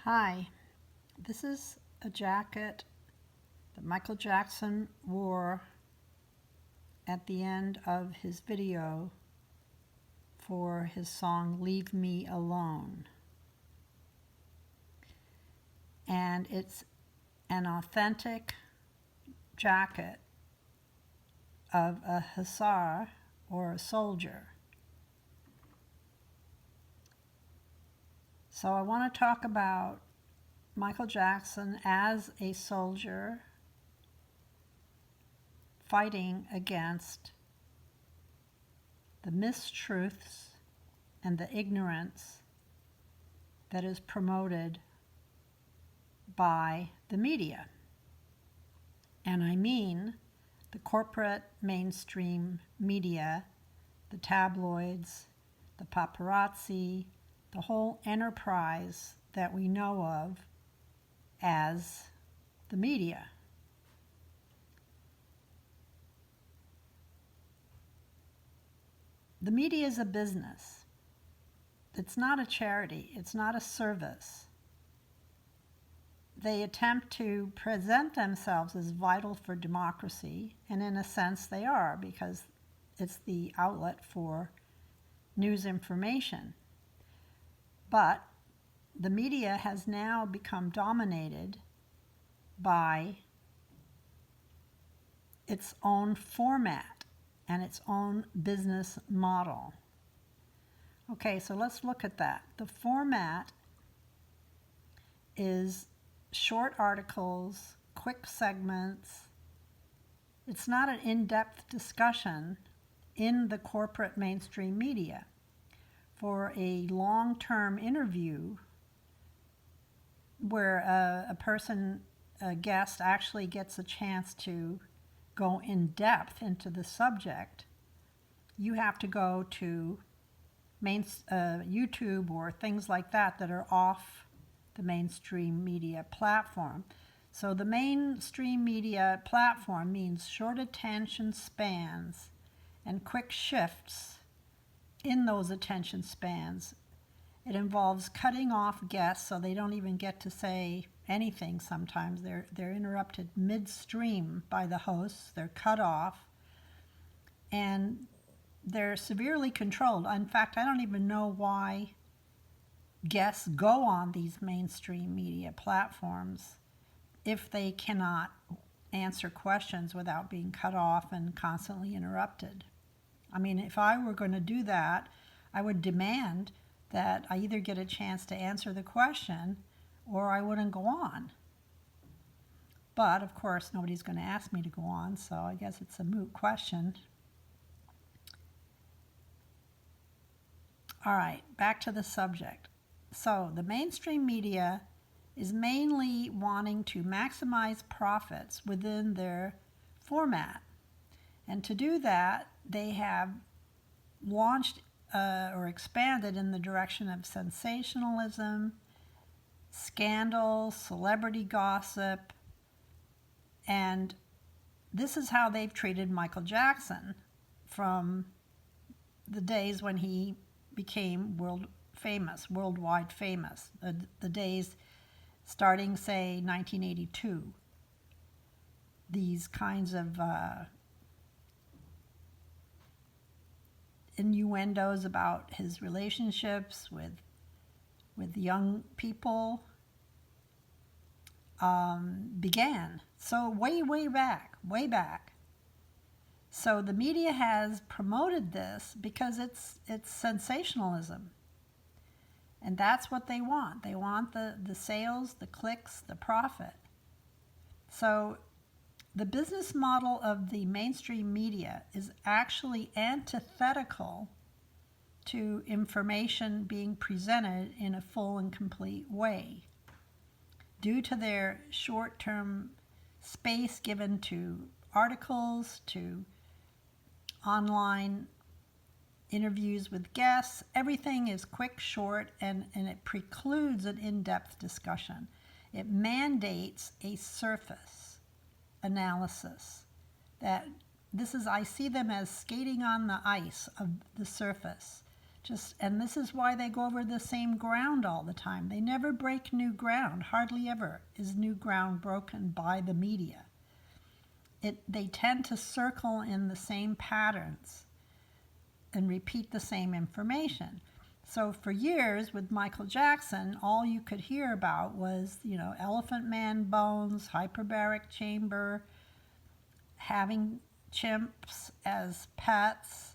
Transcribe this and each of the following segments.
Hi, this is a jacket that Michael Jackson wore at the end of his video for his song Leave Me Alone. And it's an authentic jacket of a hussar or a soldier. So I want to talk about Michael Jackson as a soldier fighting against the mistruths and the ignorance that is promoted by the media. And I mean the corporate mainstream media, the tabloids, the paparazzi, the whole enterprise that we know of as the media. The media is a business. It's not a charity. It's not a service. They attempt to present themselves as vital for democracy, and in a sense they are, because it's the outlet for news information. But the media has now become dominated by its own format and its own business model. Okay, so let's look at that. The format is short articles, quick segments. It's not an in-depth discussion in the corporate mainstream media. For a long-term interview where a guest actually gets a chance to go in depth into the subject, you have to go to YouTube or things like that are off the mainstream media platform. So the mainstream media platform means short attention spans and quick shifts in those attention spans. It involves cutting off guests so they don't even get to say anything sometimes. They're interrupted midstream by the hosts. They're cut off. And they're severely controlled. In fact, I don't even know why guests go on these mainstream media platforms if they cannot answer questions without being cut off and constantly interrupted. I mean, if I were going to do that, I would demand that I either get a chance to answer the question or I wouldn't go on. But, of course, nobody's going to ask me to go on, so I guess it's a moot question. All right, back to the subject. So the mainstream media is mainly wanting to maximize profits within their format. And to do that, they have launched or expanded in the direction of sensationalism, scandal, celebrity gossip, and this is how they've treated Michael Jackson from the days when he became worldwide famous, the days starting, say, 1982. These kinds of innuendos about his relationships with young people began. So way back. So the media has promoted this because it's sensationalism. And that's what they want. They want the sales, the clicks, the profit. So the business model of the mainstream media is actually antithetical to information being presented in a full and complete way. Due to their short-term space given to articles, to online interviews with guests, everything is quick, short, and it precludes an in-depth discussion. It mandates a surface analysis. I see them as skating on the ice of the surface. And this is why they go over the same ground all the time. They never break new ground. Hardly ever is new ground broken by the media. They tend to circle in the same patterns and repeat the same information. So for years with Michael Jackson, all you could hear about was, elephant man bones, hyperbaric chamber, having chimps as pets,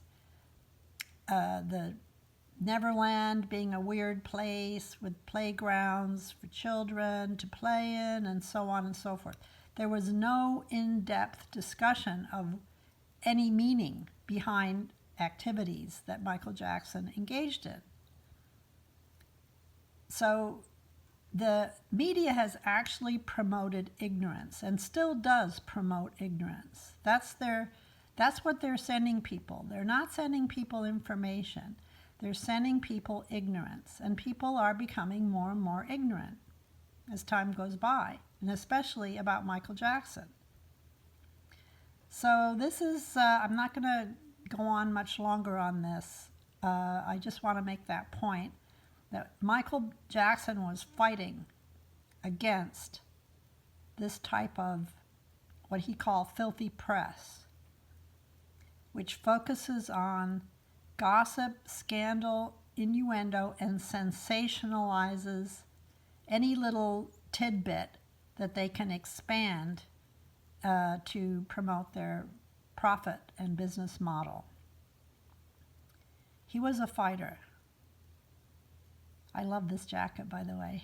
the Neverland being a weird place with playgrounds for children to play in, and so on and so forth. There was no in-depth discussion of any meaning behind activities that Michael Jackson engaged in. So the media has actually promoted ignorance and still does promote ignorance. That's what they're sending people. They're not sending people information. They're sending people ignorance, and people are becoming more and more ignorant as time goes by, and especially about Michael Jackson. So this is, I'm not going to go on much longer on this. I just want to make that point that Michael Jackson was fighting against this type of what he called filthy press, which focuses on gossip, scandal, innuendo, and sensationalizes any little tidbit that they can expand to promote their profit and business model. He was a fighter. I love this jacket, by the way.